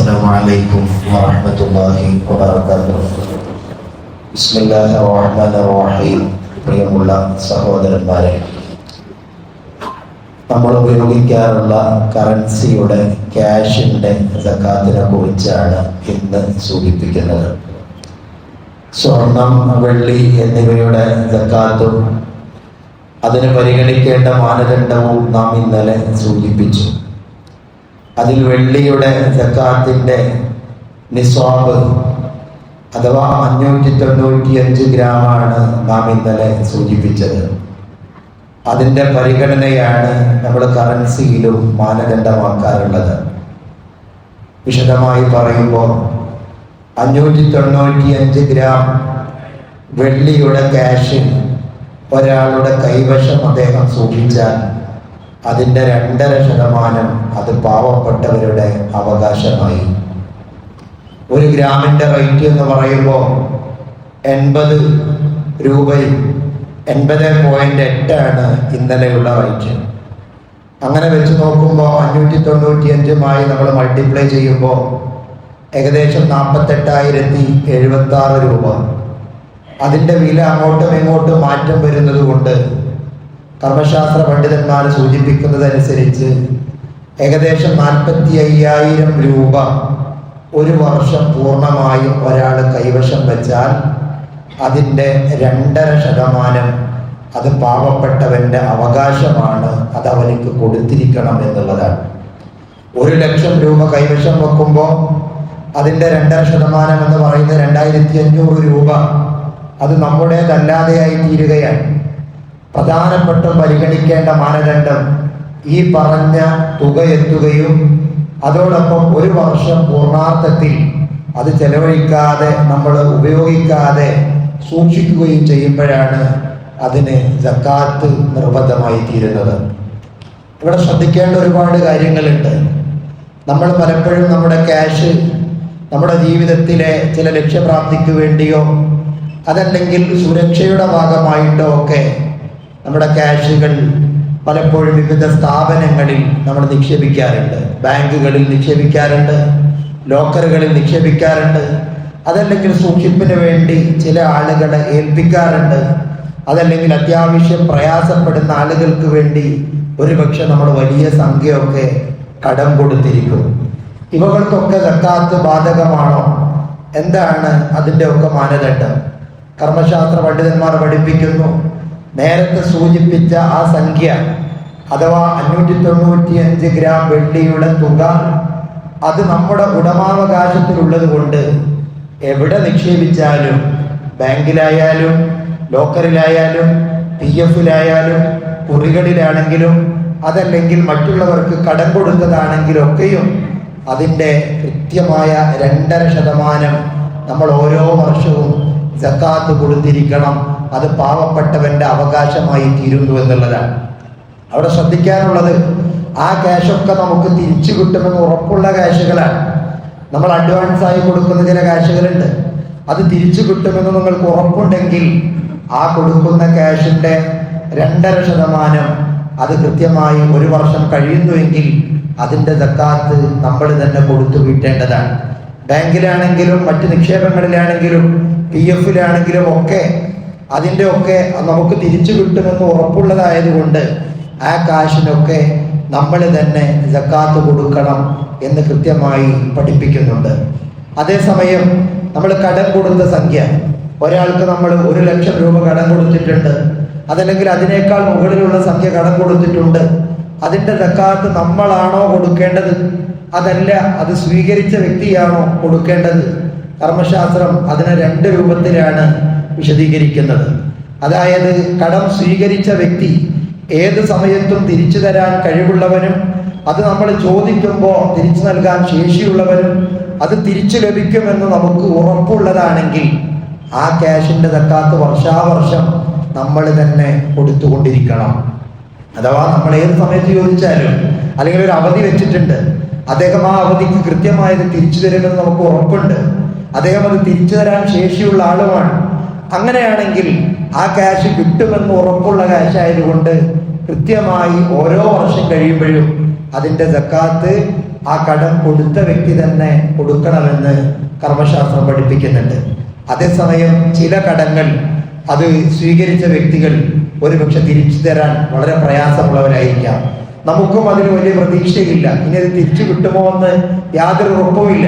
السلام عليكم ورحمة الله وبركاته. بسم الله الرحمن الرحيم. പ്രിയമുള്ള സഹോദരന്മാരെ, നമ്മൾ ഉപയോഗിക്കാറുള്ള കറൻസിയുടെ ക്യാഷിന്റെ സക്കാത്തിനെ കുറിച്ചാണ് ഇന്ന് സൂചിപ്പിക്കുന്നത്. സ്വർണം, വെള്ളി എന്നിവയുടെ സക്കാത്തും അതിന് പരിഗണിക്കേണ്ട മാനദണ്ഡവും നാം ഇന്നലെ സൂചിപ്പിച്ചു. അതിൽ വെള്ളിയുടെ സക്കാത്തിന്റെ നിസ്വാബ് അഥവാ 595 ഗ്രാമാണ് നാം ഇന്നലെ സൂചിപ്പിച്ചത്. അതിൻ്റെ പരിഗണനയാണ് നമ്മൾ കറൻസിയിലും മാനദണ്ഡമാക്കാറുള്ളത്. വിശദമായി പറയുമ്പോൾ 595 ഗ്രാം വെള്ളിയുടെ ക്യാഷ് ഒരാളുടെ കൈവശം അദ്ദേഹം സൂക്ഷിച്ചാൽ അതിൻ്റെ 2.5% അത് പാവപ്പെട്ടവരുടെ അവകാശമായി. 1 ഗ്രാമിൻ്റെ റേറ്റ് എന്ന് പറയുമ്പോൾ 80 രൂപയും 80.8 ആണ് ഇന്നലെയുള്ള റേറ്റ്. അങ്ങനെ വെച്ച് നോക്കുമ്പോൾ 595 നമ്മൾ മൾട്ടിപ്ലൈ ചെയ്യുമ്പോൾ ഏകദേശം 48,076 രൂപ. അതിൻ്റെ വില അങ്ങോട്ടും ഇങ്ങോട്ടും മാറ്റം വരുന്നത് കൊണ്ട് കർമ്മശാസ്ത്ര പണ്ഡിതന്മാർ സൂചിപ്പിക്കുന്നതനുസരിച്ച് ഏകദേശം 45,000 രൂപ ഒരു വർഷം പൂർണ്ണമായും ഒരാൾ കൈവശം വെച്ചാൽ അതിൻ്റെ 2.5% അത് പാവപ്പെട്ടവൻ്റെ അവകാശമാണ്, അത് അവനിക്ക് കൊടുത്തിരിക്കണം എന്നുള്ളതാണ്. 1,00,000 രൂപ കൈവശം വെക്കുമ്പോൾ അതിൻ്റെ 2.5% എന്ന് പറയുന്നത് 2,500 രൂപ അത് നമ്മുടേതല്ലാതെയായി തീരുകയാണ്. പ്രധാനപ്പെട്ട പരിഗണിക്കേണ്ട മാനദണ്ഡം ഈ പറഞ്ഞ തുക എത്തുകയും അതോടൊപ്പം ഒരു വർഷം പൂർണ്ണാർത്ഥത്തിൽ അത് ചെലവഴിക്കാതെ നമ്മൾ ഉപയോഗിക്കാതെ സൂക്ഷിക്കുകയും ചെയ്യുമ്പോഴാണ് അതിന് സക്കാത്ത് നിർബന്ധമായി തീരുന്നത്. ഇവിടെ ശ്രദ്ധിക്കേണ്ട ഒരുപാട് കാര്യങ്ങളുണ്ട്. നമ്മൾ പലപ്പോഴും നമ്മുടെ ക്യാഷ് നമ്മുടെ ജീവിതത്തിലെ ചില ലക്ഷ്യപ്രാപ്തിക്ക് വേണ്ടിയോ അതല്ലെങ്കിൽ സുരക്ഷയുടെ ഭാഗമായിട്ടോ ഒക്കെ നമ്മുടെ ക്യാഷുകൾ പലപ്പോഴും വിവിധ സ്ഥാപനങ്ങളിൽ നമ്മൾ നിക്ഷേപിക്കാറുണ്ട്. ബാങ്കുകളിൽ നിക്ഷേപിക്കാറുണ്ട്, ലോക്കറുകളിൽ നിക്ഷേപിക്കാറുണ്ട്, അതല്ലെങ്കിൽ സൂക്ഷിപ്പിന് വേണ്ടി ചില ആളുകളെ ഏൽപ്പിക്കാറുണ്ട്, അതല്ലെങ്കിൽ അത്യാവശ്യം പ്രയാസപ്പെടുന്ന ആളുകൾക്ക് വേണ്ടി ഒരുപക്ഷെ നമ്മൾ വലിയ സംഖ്യയൊക്കെ കടം കൊടുത്തിരിക്കും. ഇവകൾക്കൊക്കെ സക്കാത്ത് ബാധകമാണോ? എന്താണ് അതിൻ്റെ ഒക്കെ മാനദണ്ഡം? കർമ്മശാസ്ത്ര പണ്ഡിതന്മാർ പഠിപ്പിക്കുന്നു, നേരത്തെ സൂചിപ്പിച്ച ആ സംഖ്യ അഥവാ 595 ഗ്രാം വെള്ളിയുടെ തുക അത് നമ്മുടെ ഉടമാവകാശത്തിലുള്ളത് കൊണ്ട് എവിടെ നിക്ഷേപിച്ചാലും, ബാങ്കിലായാലും ലോക്കറിലായാലും PF-ലായാലും കുറികളിലാണെങ്കിലും അതല്ലെങ്കിൽ മറ്റുള്ളവർക്ക് കടം കൊടുത്തതാണെങ്കിലൊക്കെയും അതിൻ്റെ കൃത്യമായ 2.5% നമ്മൾ ഓരോ വർഷവും സക്കാത്ത് കൊടുത്തിരിക്കണം. അത് പാവപ്പെട്ടവന്റെ അവകാശമായി തീരുന്നു എന്നുള്ളതാണ്. അവിടെ ശ്രദ്ധിക്കാനുള്ളത്, ആ ക്യാഷൊക്കെ നമുക്ക് തിരിച്ചു കിട്ടുമെന്ന് ഉറപ്പുള്ള ക്യാഷുകളാണ്. നമ്മൾ അഡ്വാൻസായി കൊടുക്കുന്ന ചില ക്യാഷുകളുണ്ട്, അത് തിരിച്ചു കിട്ടുമെന്ന് നിങ്ങൾക്ക് ഉറപ്പുണ്ടെങ്കിൽ ആ കൊടുക്കുന്ന ക്യാഷിന്റെ 2.5% അത് കൃത്യമായി ഒരു വർഷം കഴിയുന്നുവെങ്കിൽ അതിൻ്റെ സക്കാത്ത് നമ്മൾ തന്നെ കൊടുത്തു വീട്ടേണ്ടതാണ്. ബാങ്കിലാണെങ്കിലും മറ്റ് നിക്ഷേപങ്ങളിലാണെങ്കിലും PF-ലാണെങ്കിലും ഒക്കെ അതിൻ്റെ ഒക്കെ നമുക്ക് തിരിച്ചു കിട്ടുമെന്ന് ഉറപ്പുള്ളതായതുകൊണ്ട് ആ കാശിനൊക്കെ നമ്മൾ തന്നെ സക്കാത്ത് കൊടുക്കണം എന്ന് കൃത്യമായി പഠിപ്പിക്കുന്നുണ്ട്. അതേസമയം നമ്മൾ കടം കൊടുത്ത സംഖ്യ, ഒരാൾക്ക് നമ്മൾ 1,00,000 രൂപ കടം കൊടുത്തിട്ടുണ്ട്, അതല്ലെങ്കിൽ അതിനേക്കാൾ മുകളിലുള്ള സംഖ്യ കടം കൊടുത്തിട്ടുണ്ട്, അതിൻ്റെ സക്കാത്ത് നമ്മളാണോ കൊടുക്കേണ്ടത്, അതല്ല അത് സ്വീകരിച്ച വ്യക്തിയാണോ കൊടുക്കേണ്ടത്? കർമ്മശാസ്ത്രം അതിനെ 2 രൂപത്തിലാണ് വിശദീകരിക്കുന്നത്. അതായത് കടം സ്വീകരിച്ച വ്യക്തി ഏത് സമയത്തും തിരിച്ചു തരാൻ കഴിവുള്ളവനും അത് നമ്മൾ ചോദിക്കുമ്പോൾ തിരിച്ചു നൽകാൻ ശേഷിയുള്ളവനും അത് തിരിച്ചു ലഭിക്കുമെന്ന് നമുക്ക് ഉറപ്പുള്ളതാണെങ്കിൽ ആ ക്യാഷിന്റെ സക്കാത്ത് വർഷാവർഷം നമ്മൾ തന്നെ കൊടുത്തുകൊണ്ടിരിക്കണം. അഥവാ നമ്മൾ ഏത് സമയത്ത് ചോദിച്ചാലും അല്ലെങ്കിൽ ഒരു അവധി വെച്ചിട്ടുണ്ട്, അദ്ദേഹം ആ അവധിക്ക് കൃത്യമായത് തിരിച്ചു തരുമെന്ന് നമുക്ക് ഉറപ്പുണ്ട്, അദ്ദേഹം അത് തിരിച്ചു തരാൻ ശേഷിയുള്ള ആളുമാണ്, അങ്ങനെയാണെങ്കിൽ ആ ക്യാഷ് കിട്ടുമെന്ന് ഉറപ്പുള്ള ക്യാഷ് ആയതുകൊണ്ട് കൃത്യമായി ഓരോ വർഷം കഴിയുമ്പോഴും അതിൻ്റെ സക്കാത്ത് ആ കടം കൊടുത്ത വ്യക്തി തന്നെ കൊടുക്കണമെന്ന് കർമ്മശാസ്ത്രം പഠിപ്പിക്കുന്നുണ്ട്. അതേസമയം ചില കടങ്ങൾ അത് സ്വീകരിച്ച വ്യക്തികൾ ഒരുപക്ഷെ തിരിച്ചു തരാൻ വളരെ പ്രയാസമുള്ളവരായിരിക്കാം. നമുക്കും അതിന് വലിയ പ്രതീക്ഷയില്ല, ഇനി അത് തിരിച്ചു കിട്ടുമോ എന്ന് യാതൊരു ഉറപ്പുമില്ല.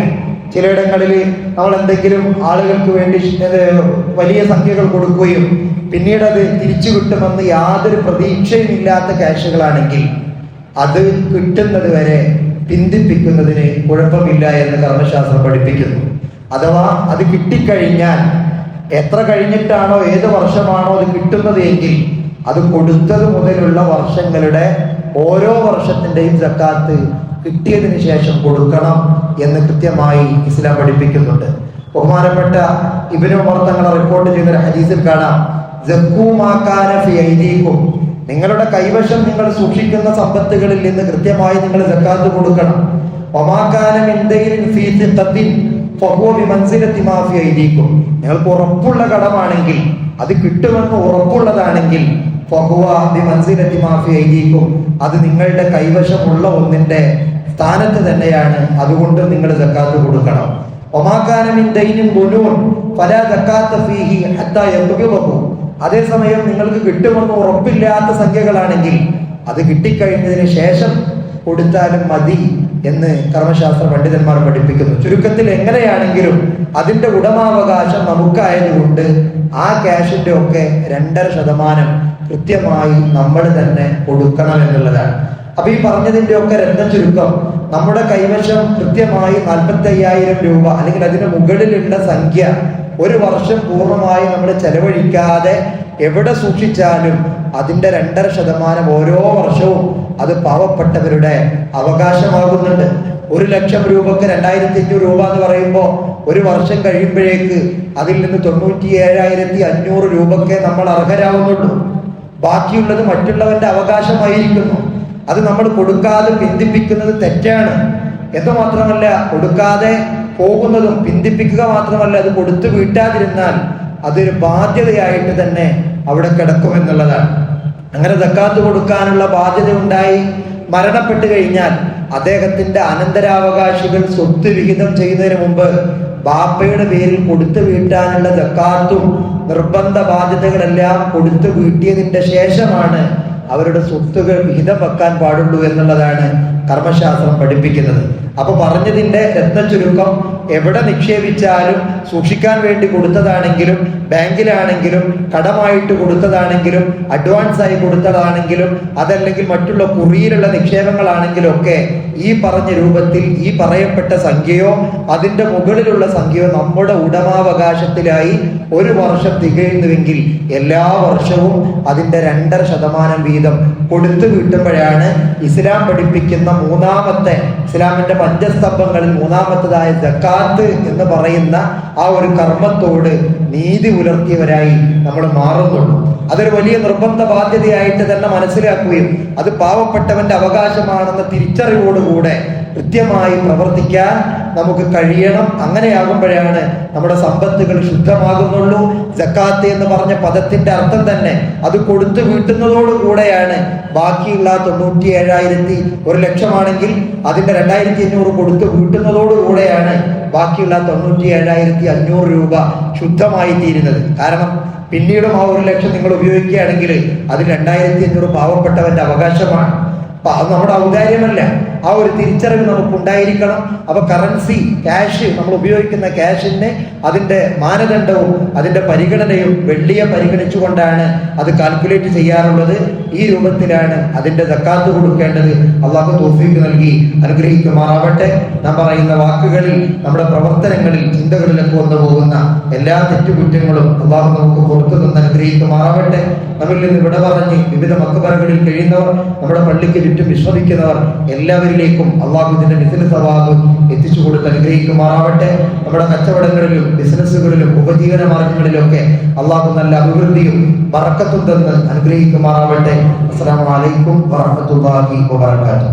ചിലയിടങ്ങളിൽ നമ്മൾ എന്തെങ്കിലും ആളുകൾക്ക് വേണ്ടി വലിയ സംഖ്യകൾ കൊടുക്കുകയും പിന്നീട് അത് തിരിച്ചു കിട്ടുമെന്ന് യാതൊരു പ്രതീക്ഷയും ഇല്ലാത്ത ക്യാഷുകളാണെങ്കിൽ അത് കിട്ടുന്നത് വരെ പിന്തിപ്പിക്കുന്നതിന് കുഴപ്പമില്ല എന്ന് കർമ്മശാസ്ത്രം പഠിപ്പിക്കുന്നു. അഥവാ അത് കിട്ടിക്കഴിഞ്ഞാൽ എത്ര കഴിഞ്ഞിട്ടാണോ ഏത് വർഷമാണോ അത് കിട്ടുന്നത് എങ്കിൽ അത് കൊടുത്തത് മുതലുള്ള വർഷങ്ങളുടെ ഓരോ വർഷത്തിൻ്റെയും സക്കാത്ത് കിട്ടിയതിന് ശേഷം കൊടുക്കണം എന്ന് കൃത്യമായി ഇസ്ലാം പഠിപ്പിക്കുന്നുണ്ട്. ബഹുമാനപ്പെട്ട ഇബ്നു ഉമർ തങ്ങൾ റിപ്പോർട്ട് ചെയ്യുന്ന ഹദീസിൽ കാണാം, സക്കൂ മാ കാന ഫീ ഐദീകും, നിങ്ങളുടെ കൈവശം നിങ്ങൾ സൂക്ഷിക്കുന്ന സമ്പത്തുകളിൽ നിന്ന് കൃത്യമായി നിങ്ങൾ സക്കാത്ത് കൊടുക്കണം. വമാ കാന മിൻ ദൈനിൻ ഫീ സിഖത്തിൻ ഫഹുവ ബിമൻസിലതി മാ ഫീ ഐദീകും, നിങ്ങൾക്ക് ഉറപ്പുള്ള കടമാണെങ്കിൽ, അത് കിട്ടുമെന്ന് ഉറപ്പുള്ളതാണെങ്കിൽ ഫഹുവ ബിമൻസിലതി മാ ഫീ ഐദീകും, അത് നിങ്ങളുടെ കൈവശമുള്ള ഒന്നിന്റെ സ്ഥാനത്ത് തന്നെയാണ്, അതുകൊണ്ട് നിങ്ങൾ സക്കാത്ത് കൊടുക്കണം. വമാ കാന മിൻ ദൈനിൻ ബുനൂൻ ഫലാ സക്കാത്ത ഫീഹി ഹത്താ യഖ്ബിദഹു, അതേസമയം നിങ്ങൾക്ക് കിട്ടുമെന്ന് ഉറപ്പില്ലാത്ത സംഖ്യകളാണെങ്കിൽ അത് കിട്ടിക്കഴിഞ്ഞതിന് ശേഷം കൊടുത്താലും മതി എന്ന് കർമ്മശാസ്ത്ര പണ്ഡിതന്മാർ പഠിപ്പിക്കുന്നു. ചുരുക്കത്തിൽ എങ്ങനെയാണെങ്കിലും അതിന്റെ ഉടമാവകാശം നമുക്കായതുകൊണ്ട് ആ ക്യാഷിന്റെ ഒക്കെ 2.5% കൃത്യമായി നമ്മൾ തന്നെ കൊടുക്കണം എന്നുള്ളതാണ്. അപ്പൊ ഈ പറഞ്ഞതിന്റെ ഒക്കെ ചുരുക്കം, നമ്മുടെ കൈവശം കൃത്യമായി 45,000 രൂപ അല്ലെങ്കിൽ അതിന് മുകളിലുള്ള സംഖ്യ ഒരു വർഷം പൂർണ്ണമായി നമ്മൾ ചെലവഴിക്കാതെ എവിടെ സൂക്ഷിച്ചാലും അതിന്റെ 2.5% ഓരോ വർഷവും അത് പാവപ്പെട്ടവരുടെ അവകാശമാകുന്നുണ്ട്. 1,00,000 രൂപക്ക് 2,500 രൂപ എന്ന് പറയുമ്പോൾ ഒരു വർഷം കഴിയുമ്പോഴേക്ക് അതിൽ നിന്ന് 97,500 രൂപക്കെ നമ്മൾ അർഹരാകുന്നുള്ളൂ. ബാക്കിയുള്ളത് മറ്റുള്ളവന്റെ അവകാശമായിരിക്കുന്നു. അത് നമ്മൾ കൊടുക്കാതെ പിന്തിപ്പിക്കുന്നത് തെറ്റാണ് എന്ന് മാത്രമല്ല, കൊടുക്കാതെ പോകുന്നതും പിന്തിപ്പിക്കുക മാത്രമല്ല, അത് കൊടുത്തു വീട്ടാതിരുന്നാൽ അതൊരു ബാധ്യതയായിട്ട് തന്നെ അവിടെ കിടക്കുമെന്നുള്ളതാണ്. അങ്ങനെ സക്കാത്ത് കൊടുക്കാനുള്ള ബാധ്യത ഉണ്ടായി മരണപ്പെട്ടു കഴിഞ്ഞാൽ അദ്ദേഹത്തിന്റെ അനന്തരാവകാശികൾ സ്വത്ത് വിഹിതം ചെയ്യുന്നതിന് മുമ്പ് ബാപ്പയുടെ പേരിൽ കൊടുത്തു വീട്ടാനുള്ള സക്കാത്തും നിർബന്ധ ബാധ്യതകളെല്ലാം കൊടുത്തു വീട്ടിയതിന്റെ ശേഷമാണ് അവരുടെ സ്വത്തുകൾ വിഹിതം വെക്കാൻ പാടുള്ളൂ എന്നുള്ളതാണ് കർമ്മശാസ്ത്രം പഠിപ്പിക്കുന്നത്. അപ്പൊ പറഞ്ഞതിന്റെ ചുരുക്കം, എവിടെ നിക്ഷേപിച്ചാലും സൂക്ഷിക്കാൻ വേണ്ടി കൊടുത്തതാണെങ്കിലും ബാങ്കിലാണെങ്കിലും കടമായിട്ട് കൊടുത്തതാണെങ്കിലും അഡ്വാൻസ് ആയി കൊടുത്തതാണെങ്കിലും അതല്ലെങ്കിൽ മറ്റുള്ള കുറിയിലുള്ള നിക്ഷേപങ്ങളാണെങ്കിലും ഒക്കെ ഈ പറഞ്ഞ രൂപത്തിൽ ഈ പറയപ്പെട്ട സംഖ്യയോ അതിന്റെ മുകളിലുള്ള സംഖ്യയോ നമ്മുടെ ഉടമാവകാശത്തിലായി ഒരു വർഷം തികയുന്നുവെങ്കിൽ എല്ലാ വർഷവും അതിന്റെ 2.5% വീതം കൊടുത്തു വീട്ടുമ്പോഴാണ് ഇസ്ലാം പഠിപ്പിക്കുന്ന മൂന്നാമത്തെ, ഇസ്ലാമിന്റെ പഞ്ചസ്തംഭങ്ങളിൽ മൂന്നാമത്തേതായ സക്കാത്ത് എന്ന് പറയുന്ന ആ ഒരു കർമ്മത്തോട് നീതി പുലർത്തിയവരായി നമ്മൾ മാറുന്നുള്ളൂ. അതൊരു വലിയ നിർബന്ധ ബാധ്യതയായിട്ട് തന്നെ മനസ്സിലാക്കുകയും അത് പാവപ്പെട്ടവന്റെ അവകാശമാണെന്ന തിരിച്ചറിവോടുകൂടെ കൃത്യമായി പ്രവർത്തിക്കാൻ നമുക്ക് കഴിയണം. അങ്ങനെയാകുമ്പോഴാണ് നമ്മുടെ സമ്പത്തുകൾ ശുദ്ധമാകുന്നുള്ളൂ. സക്കാത്ത് എന്ന് പറഞ്ഞ പദത്തിന്റെ അർത്ഥം തന്നെ അത് കൊടുത്തു വീട്ടുന്നതോടുകൂടെയാണ് ബാക്കിയുള്ള 97,000 1,00,000 അതിന്റെ 2,500 കൊടുത്തു വീട്ടുന്നതോടുകൂടെയാണ് ബാക്കിയുള്ള 97,500 രൂപ ശുദ്ധമായി തീരുന്നത്. കാരണം പിന്നീടും ആ 1,00,000 നിങ്ങൾ ഉപയോഗിക്കുകയാണെങ്കിൽ അത് 2,500 പാവപ്പെട്ടവന്റെ അവകാശമാണ്. അത് നമ്മുടെ ഔദാര്യമല്ല. ആ ഒരു തിരിച്ചറിവ് നമുക്ക് ഉണ്ടായിരിക്കണം. അപ്പൊ കറൻസി, ക്യാഷ്, നമ്മൾ ഉപയോഗിക്കുന്ന ക്യാഷിന് അതിന്റെ മാനദണ്ഡവും അതിന്റെ പരിഗണനയും വെള്ളിയെ പരിഗണിച്ചുകൊണ്ടാണ് അത് കാൽക്കുലേറ്റ് ചെയ്യാറുള്ളത്. ഈ രൂപത്തിലാണ് അതിന്റെ സക്കാത്ത് കൊടുക്കേണ്ടത്. അള്ളാഹു തൗഫീഖ് നൽകി അനുഗ്രഹിക്കുമാറാവട്ടെ. നാം പറയുന്ന വാക്കുകളിൽ, നമ്മുടെ പ്രവർത്തനങ്ങളിൽ, ചിന്തകളിലൊക്കെ വന്നു പോകുന്ന എല്ലാ തെറ്റുകുറ്റങ്ങളും അള്ളാഹു നമുക്ക് പുറത്തു നിന്ന് അനുഗ്രഹിക്കുമാറാവട്ടെ. നമ്മിൽ നിന്ന് വിട പറഞ്ഞ് വിവിധ മക്ബറകളിൽ കഴിയുന്നവർ, നമ്മുടെ പള്ളിക്ക് ചുറ്റും വിശ്രമിക്കുന്നവർ എല്ലാവരിലേക്കും അള്ളാഹു ഇതിന്റെ മിഥില സവാബ് എത്തിച്ചു കൊടുത്ത് അനുഗ്രഹിക്കുമാറാവട്ടെ. നമ്മുടെ കച്ചവടങ്ങളിലും ബിസിനസ്സുകളിലും ഉപജീവന മാർഗങ്ങളിലൊക്കെ അള്ളാഹു നല്ല അഭിവൃദ്ധിയും ബറക്കത്തും തന്ന് അനുഗ്രഹിക്കുമാറാവട്ടെ. അസ്സലാമു അലൈക്കും വറഹ്മത്തുള്ളാഹി വബറകാതുഹു.